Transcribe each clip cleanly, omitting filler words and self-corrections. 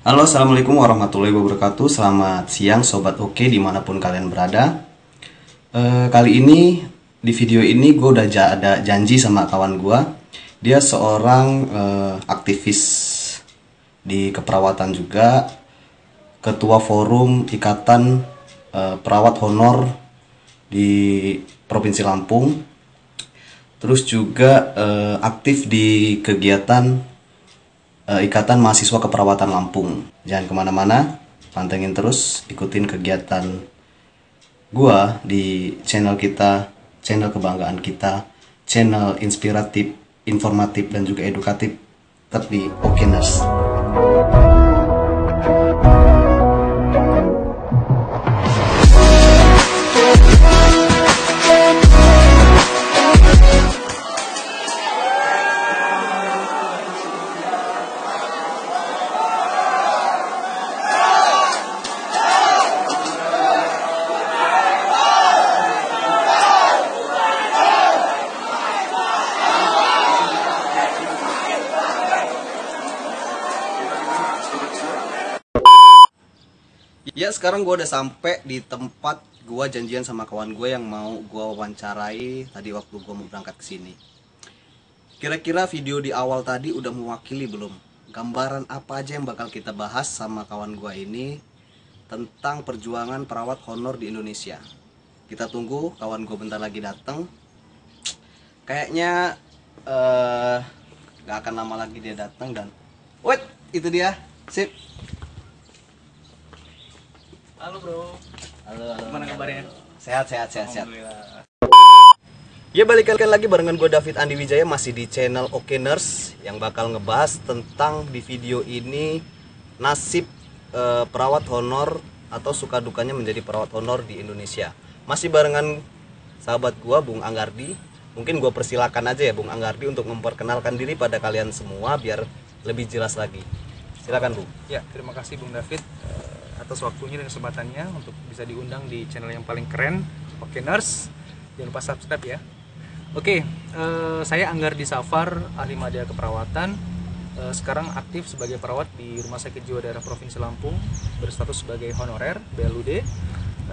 Halo, assalamualaikum warahmatullahi wabarakatuh. Selamat siang Sobat Oke dimanapun kalian berada. Kali ini di video ini gue udah ada janji sama kawan gue. Dia seorang aktivis di keperawatan juga, ketua forum ikatan perawat honor di Provinsi Lampung. Terus juga aktif di kegiatan Ikatan Mahasiswa Keperawatan Lampung. Jangan kemana-mana, pantengin terus, ikutin kegiatan gua di channel kita, channel kebanggaan kita, channel inspiratif, informatif, dan juga edukatif, tetap di Okeners. Ya, sekarang gue udah sampai di tempat gue janjian sama kawan gue yang mau gue wawancarai tadi waktu gue mau berangkat ke sini. Kira-kira video di awal tadi udah mewakili belum? Gambaran apa aja yang bakal kita bahas sama kawan gue ini tentang perjuangan perawat honor di Indonesia. Kita tunggu kawan gue bentar lagi datang. Kayaknya gak akan lama lagi dia datang dan wait, itu dia. Sip. Halo bro. Halo. Gimana kabarnya? Sehat. Alhamdulillah. Ya, balikan lagi barengan gue David Andi Wijaya masih di channel Okeners yang bakal ngebahas tentang di video ini nasib perawat honor atau suka dukanya menjadi perawat honor di Indonesia. Masih barengan sahabat gue Bung Anggardi. Mungkin gue persilakan aja ya Bung Anggardi untuk memperkenalkan diri pada kalian semua biar lebih jelas lagi. Silakan Bung. Ya, terima kasih Bung David atas waktunya dan kesempatannya untuk bisa diundang di channel yang paling keren, Okeners. Jangan lupa subscribe ya. Oke, saya Anggardi Safar, ahli media keperawatan. Sekarang aktif sebagai perawat di Rumah Sakit Jiwa Daerah Provinsi Lampung, berstatus sebagai honorer BLUD,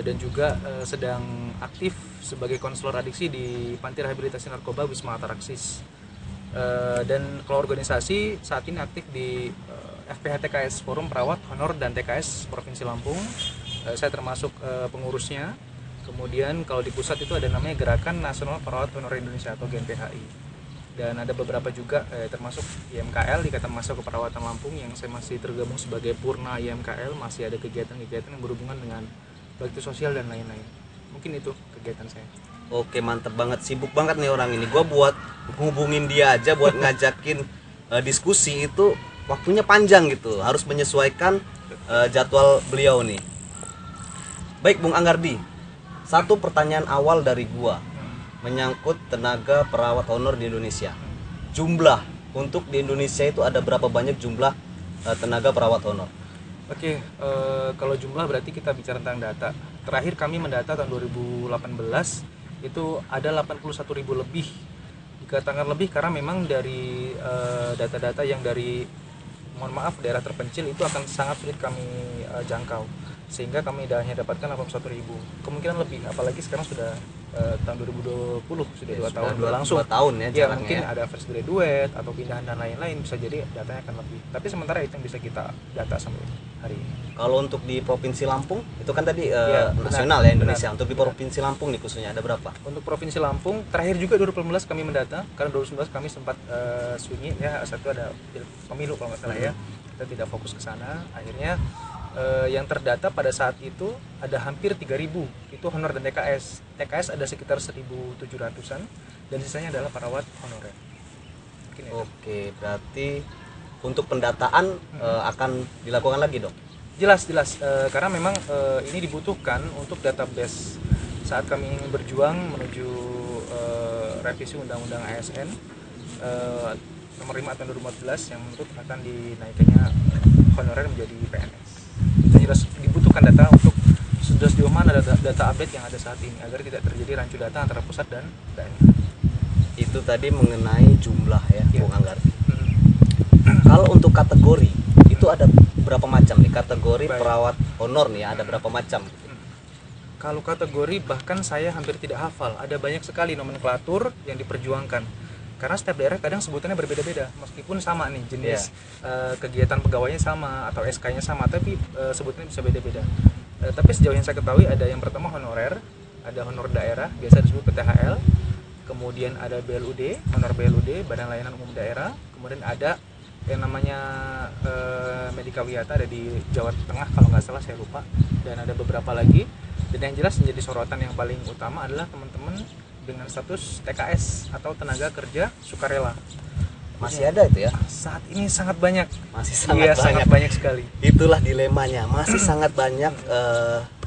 dan juga sedang aktif sebagai konselor adiksi di Panti Rehabilitasi Narkoba Wisma Ataraxis. Dan kalau organisasi saat ini aktif di FPH TKS Forum Perawat Honor dan TKS Provinsi Lampung. Saya termasuk pengurusnya. Kemudian kalau di pusat itu ada namanya Gerakan Nasional Perawat Honor Indonesia atau GNPHI. Dan ada beberapa juga termasuk IMKL, Ikatan Mahasiswa Keperawatan Lampung, yang saya masih tergabung sebagai Purna IMKL. Masih ada kegiatan-kegiatan yang berhubungan dengan bakti sosial dan lain-lain. Mungkin itu kegiatan saya. Oke, mantep banget, sibuk banget nih orang ini. Gue buat ngubungin dia aja buat ngajakin diskusi itu waktunya panjang gitu, harus menyesuaikan jadwal beliau nih. Baik Bung Anggardi, satu pertanyaan awal dari gua menyangkut tenaga perawat honor di Indonesia. Jumlah untuk di Indonesia itu ada berapa banyak jumlah tenaga perawat honor? Oke, kalau jumlah berarti kita bicara tentang data. Terakhir kami mendata tahun 2018 itu ada 81.000 lebih. Dikatakan lebih karena memang dari data-data yang dari, mohon maaf, daerah terpencil itu akan sangat sulit kami jangkau, sehingga kami hanya dapatkan 81.000. Kemungkinan lebih, apalagi sekarang sudah tahun 2020, sudah 2 tahun berlangsung. 2 tahun ya, Mungkin ada fresh graduate atau pindahan dan lain-lain, bisa jadi datanya akan lebih. Tapi sementara itu yang bisa kita data sampai hari ini. Kalau untuk di Provinsi Lampung itu kan tadi nasional benar, ya Indonesia. benar. Untuk di Provinsi Lampung nih khususnya ada berapa? Untuk Provinsi Lampung terakhir juga 2018 kami mendata, karena 2019 kami sempat swinging ya, satu ada pemilu kalau nggak salah ya, kita tidak fokus ke sana. Akhirnya yang terdata pada saat itu ada hampir 3.000 itu honor dan TKS. TKS ada sekitar 1.700-an dan sisanya adalah perawat honorer. Oke, berarti untuk pendataan akan dilakukan lagi dong? Jelas, karena memang ini dibutuhkan untuk database saat kami ingin berjuang menuju revisi Undang-Undang ASN nomor 5 tahun 2014 yang menuntut akan dinaikkannya honorer menjadi PNS. Itu jelas dibutuhkan data untuk sejauh mana data update yang ada saat ini agar tidak terjadi rancu data antara pusat dan daerah. Itu tadi mengenai jumlah ya, Bung Anggardi. Kalau untuk kategori itu ada berapa macam nih kategori Baik. perawat honor nih? Ada berapa macam? Kalau kategori bahkan saya hampir tidak hafal. Ada banyak sekali nomenklatur yang diperjuangkan. Karena setiap daerah kadang sebutannya berbeda-beda. Meskipun sama nih jenis kegiatan pegawainya sama atau SK-nya sama, tapi sebutannya bisa beda-beda. Tapi sejauh yang saya ketahui ada yang pertama honorer, ada honor daerah, biasa disebut PTHL. Kemudian ada BLUD, honor BLUD, Badan Layanan Umum Daerah. Kemudian ada yang namanya Medika Wiyata, ada di Jawa Tengah kalau nggak salah, saya lupa. Dan ada beberapa lagi. Dan yang jelas menjadi sorotan yang paling utama adalah teman-teman dengan status TKS atau tenaga kerja sukarela. Masih ada itu ya? Saat ini sangat banyak. Masih sangat banyak. Sangat banyak sekali. Itulah dilemanya. Masih sangat banyak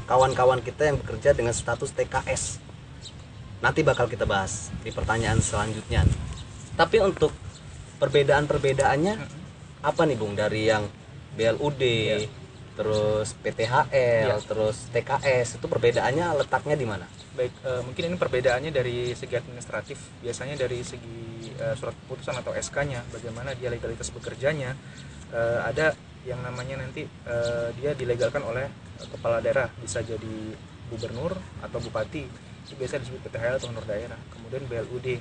kawan-kawan kita yang bekerja dengan status TKS. Nanti bakal kita bahas di pertanyaan selanjutnya. Tapi untuk perbedaan-perbedaannya apa nih Bung, dari yang BLUD, terus PTHL, terus TKS, itu perbedaannya letaknya di mana? Baik, mungkin ini perbedaannya dari segi administratif. Biasanya dari segi surat keputusan atau SK-nya, bagaimana dia legalitas bekerjanya. Ada yang namanya nanti dia dilegalkan oleh kepala daerah, bisa jadi gubernur atau bupati. Itu biasa disebut PTHL atau honor daerah. Kemudian BLUD,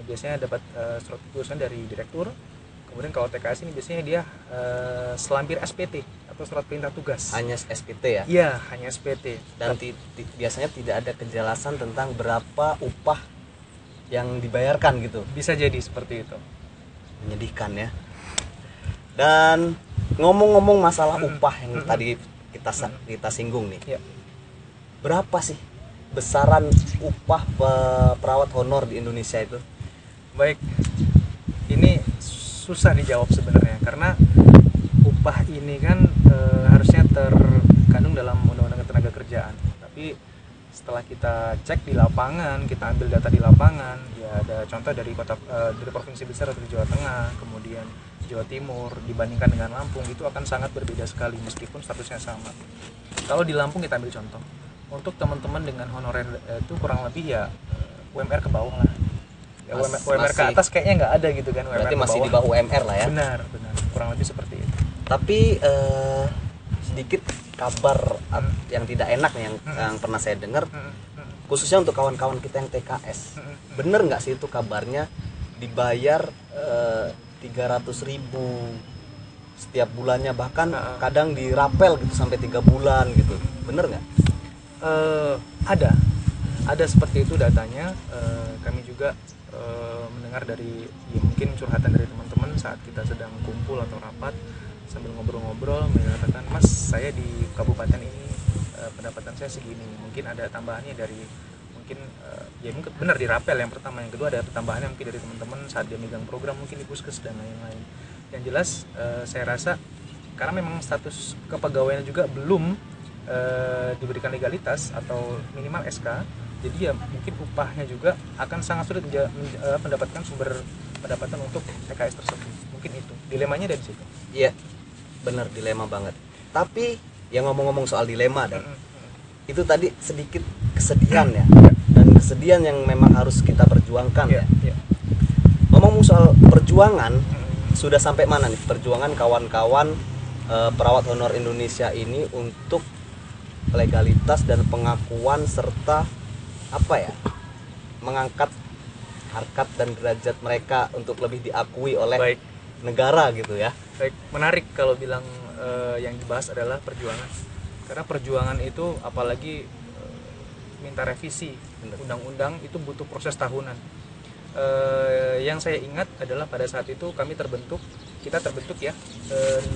biasanya dapat surat keputusan dari direktur. Kemudian kalau TKS ini biasanya dia selampir SPT atau surat perintah tugas. Hanya SPT ya? Iya, hanya SPT. Dan biasanya tidak ada kejelasan tentang berapa upah yang dibayarkan gitu. Bisa jadi seperti itu. Menyedihkan ya. Dan ngomong-ngomong masalah upah yang tadi kita singgung nih. Berapa sih besaran upah perawat honor di Indonesia itu? Baik, ini susah dijawab sebenarnya, karena upah ini kan harusnya terkandung dalam undang-undang ketenaga kerjaan. Tapi setelah kita cek di lapangan, kita ambil data di lapangan, ya ada contoh dari dari provinsi besar atau di Jawa Tengah, kemudian Jawa Timur dibandingkan dengan Lampung, itu akan sangat berbeda sekali meskipun statusnya sama. Kalau di Lampung kita ambil contoh, untuk teman-teman dengan honorer itu kurang lebih ya UMR ke bawah lah. Ya, UMR ke atas kayaknya nggak ada gitu kan. Berarti masih di bawah UMR lah ya. Benar, kurang lebih seperti itu. Tapi sedikit kabar yang tidak enak nih yang pernah saya dengar, khususnya untuk kawan-kawan kita yang TKS. Bener nggak sih itu kabarnya dibayar 300.000 setiap bulannya, bahkan kadang dirapel gitu sampai 3 bulan gitu. Bener nggak? Ada seperti itu datanya. Kami juga mendengar dari mungkin curhatan dari teman-teman saat kita sedang kumpul atau rapat sambil ngobrol-ngobrol, mengatakan, Mas, saya di kabupaten ini pendapatan saya segini, mungkin ada tambahannya dari mungkin mungkin benar dirapel yang pertama, yang kedua ada tambahannya mungkin dari teman-teman saat dia megang program mungkin di puskes dan lain-lain. Yang jelas saya rasa karena memang status kepegawaian juga belum diberikan legalitas atau minimal SK, jadi ya mungkin upahnya juga akan sangat sulit mendapatkan sumber pendapatan untuk TKS tersebut. Mungkin itu dilemanya dari situ. Iya, benar, dilema banget. Tapi yang ngomong-ngomong soal dilema, dan itu tadi sedikit kesedihan ya, dan kesedihan yang memang harus kita perjuangkan ya. Ngomong soal perjuangan, sudah sampai mana nih perjuangan kawan-kawan perawat honor Indonesia ini untuk legalitas dan pengakuan serta mengangkat harkat dan derajat mereka untuk lebih diakui oleh negara gitu ya. Baik, menarik kalau bilang yang dibahas adalah perjuangan. Karena perjuangan itu apalagi minta revisi undang-undang itu butuh proses tahunan. Yang saya ingat adalah pada saat itu kita terbentuk ya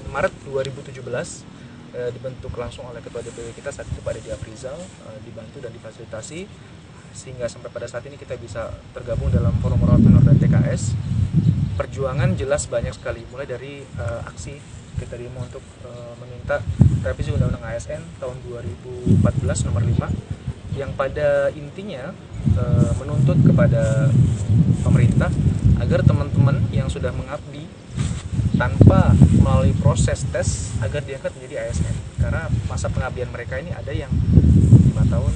Maret 2017, dibentuk langsung oleh ketua DPW kita saat itu Pak Deddy Afrizal, dibantu dan difasilitasi sehingga sampai pada saat ini kita bisa tergabung dalam forum perawat honor dan TKS. Perjuangan jelas banyak sekali, mulai dari aksi kita demo untuk meminta revisi undang-undang ASN tahun 2014 nomor 5 yang pada intinya menuntut kepada pemerintah agar teman-teman yang sudah mengabdi tanpa melalui proses tes agar diangkat menjadi ASN, karena masa pengabdian mereka ini ada yang 5 tahun,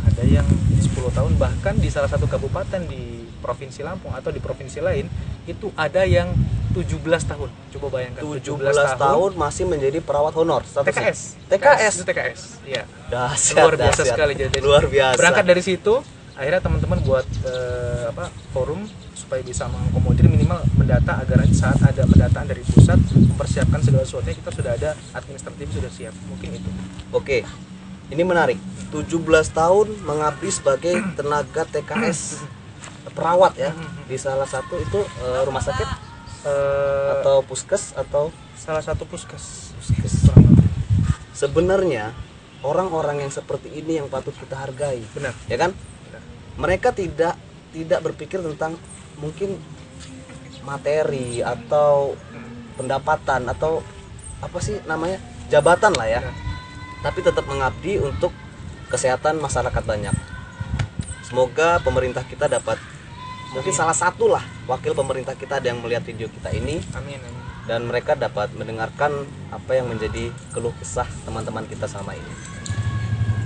ada yang 10 tahun, bahkan di salah satu kabupaten di provinsi Lampung atau di provinsi lain itu ada yang 17 tahun. Coba bayangkan 17 tahun masih menjadi perawat honor statusnya. TKS itu TKS. Iya. Dahsyat, Luar biasa dahsyat. sekali jadi. Luar biasa. Berangkat dari situ akhirnya teman-teman buat forum supaya bisa mengakomodir minimal mendata agar saat ada pendataan dari pusat mempersiapkan segala sesuatunya kita sudah ada administratif sudah siap. Mungkin itu. Oke. Ini menarik. 17 tahun mengabdi sebagai tenaga TKS perawat ya di salah satu itu rumah sakit atau puskes atau salah satu puskes. Sebenarnya orang-orang yang seperti ini yang patut kita hargai. Benar. Ya kan? Benar. Mereka tidak berpikir tentang mungkin materi atau pendapatan atau apa sih namanya jabatan lah ya. Benar. Tapi tetap mengabdi untuk kesehatan masyarakat banyak. Semoga pemerintah kita dapat mungkin salah satu lah wakil pemerintah kita ada yang melihat video kita ini. Amin, amin. Dan mereka dapat mendengarkan apa yang menjadi keluh kesah teman-teman kita sama ini.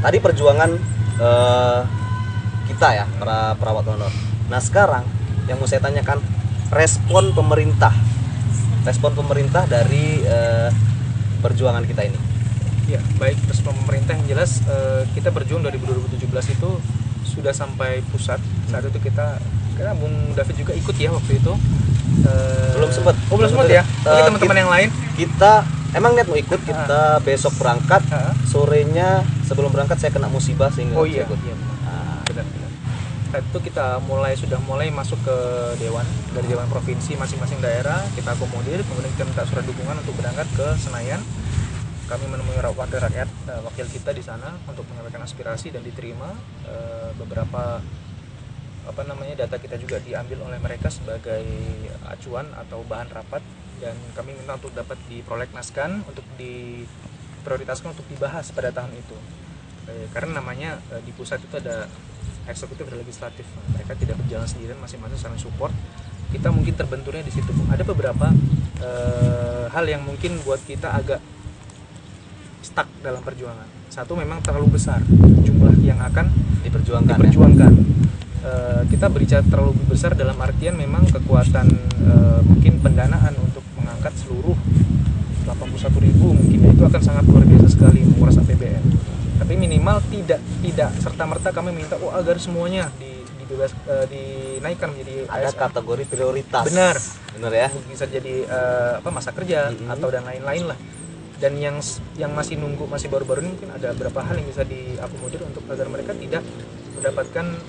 Tadi perjuangan kita ya para perawat honor. Nah sekarang yang mau saya tanyakan respon pemerintah dari perjuangan kita ini. Ya, baik respon pemerintah yang jelas kita berjuang dari 2017 itu sudah sampai pusat. Saat itu kita karena Bung David juga ikut ya waktu itu. Belum sempat. Oh, belum sempat ya. Mungkin teman-teman yang lain. Kita emang niat mau ikut, kita besok berangkat. Sorenya sebelum berangkat saya kena musibah sehingga Oh saya iya, ikut. iya benar. Saat itu kita sudah mulai masuk ke dewan, dari dewan provinsi masing-masing daerah kita akomodir, kemudian kita minta surat dukungan untuk berangkat ke Senayan. Kami menemui wakil rakyat, wakil kita di sana untuk menyampaikan aspirasi dan diterima. Beberapa data kita juga diambil oleh mereka sebagai acuan atau bahan rapat dan kami minta untuk dapat diprolegnaskan untuk diprioritaskan untuk dibahas pada tahun itu. Karena namanya di pusat itu ada eksekutif dan legislatif. Mereka tidak berjalan sendirian, masing-masing saling support. Kita mungkin terbenturnya di situ. Ada beberapa hal yang mungkin buat kita agak stuck dalam perjuangan. Satu, memang terlalu besar jumlah yang akan diperjuangkan. Kita berbicara terlalu besar dalam artian memang kekuatan mungkin pendanaan untuk mengangkat seluruh 81.000 mungkin itu akan sangat luar biasa sekali menguras APBN. Tapi minimal tidak serta-merta kami minta agar semuanya dinaikkan menjadi ada ASN. kategori prioritas. Benar ya. Bisa jadi masa kerja atau dan lain-lain lah. Dan yang masih nunggu, masih baru-baru ini mungkin ada beberapa hal yang bisa diakomodir untuk agar mereka tidak mendapatkan,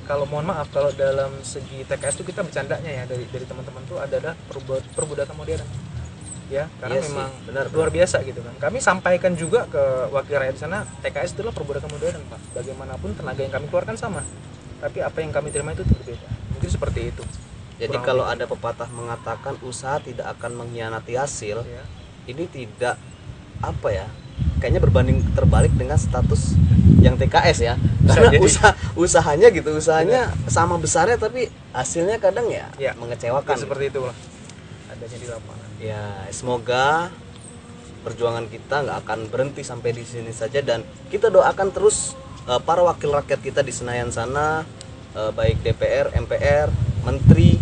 kalau mohon maaf kalau dalam segi TKS itu kita bercandanya ya dari teman-teman itu adalah perbudakan modern ya, karena iya memang benar. Luar biasa gitu kan. Kami sampaikan juga ke wakil rakyat di sana, TKS itu adalah perbudakan modern Pak. Bagaimanapun tenaga yang kami keluarkan sama, tapi apa yang kami terima itu berbeda. Mungkin seperti itu. Jadi kalau ada pepatah mengatakan usaha tidak akan mengkhianati hasil, ya. Ini tidak kayaknya berbanding terbalik dengan status yang TKS ya. Karena usahanya sama besarnya tapi hasilnya kadang ya mengecewakan. Ya, seperti itulah adanya di lapangan. Ya, semoga perjuangan kita nggak akan berhenti sampai di sini saja dan kita doakan terus para wakil rakyat kita di Senayan sana, baik DPR, MPR, menteri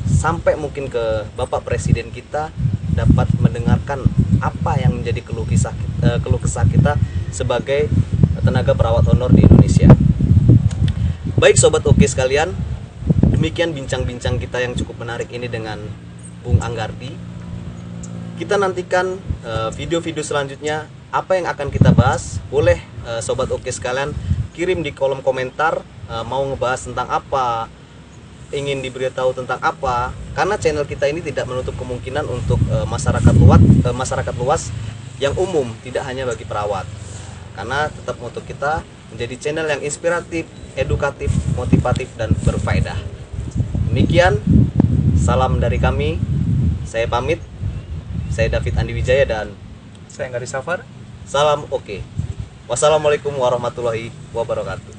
sampai mungkin ke Bapak Presiden kita dapat mendengarkan apa yang menjadi keluh kesah kita sebagai tenaga perawat honor di Indonesia. Baik sobat Oke sekalian, demikian bincang-bincang kita yang cukup menarik ini dengan Bung Anggardi. Kita nantikan video-video selanjutnya apa yang akan kita bahas. Boleh sobat Oke sekalian kirim di kolom komentar mau ngebahas tentang apa, ingin diberitahu tentang apa, karena channel kita ini tidak menutup kemungkinan untuk masyarakat luas yang umum, tidak hanya bagi perawat. Karena tetap moto kita menjadi channel yang inspiratif, edukatif, motivatif dan berfaedah. Demikian, salam dari kami. Saya pamit. Saya David Andi Wijaya dan saya Anggardi Safar. Salam Oke. Wassalamualaikum warahmatullahi wabarakatuh.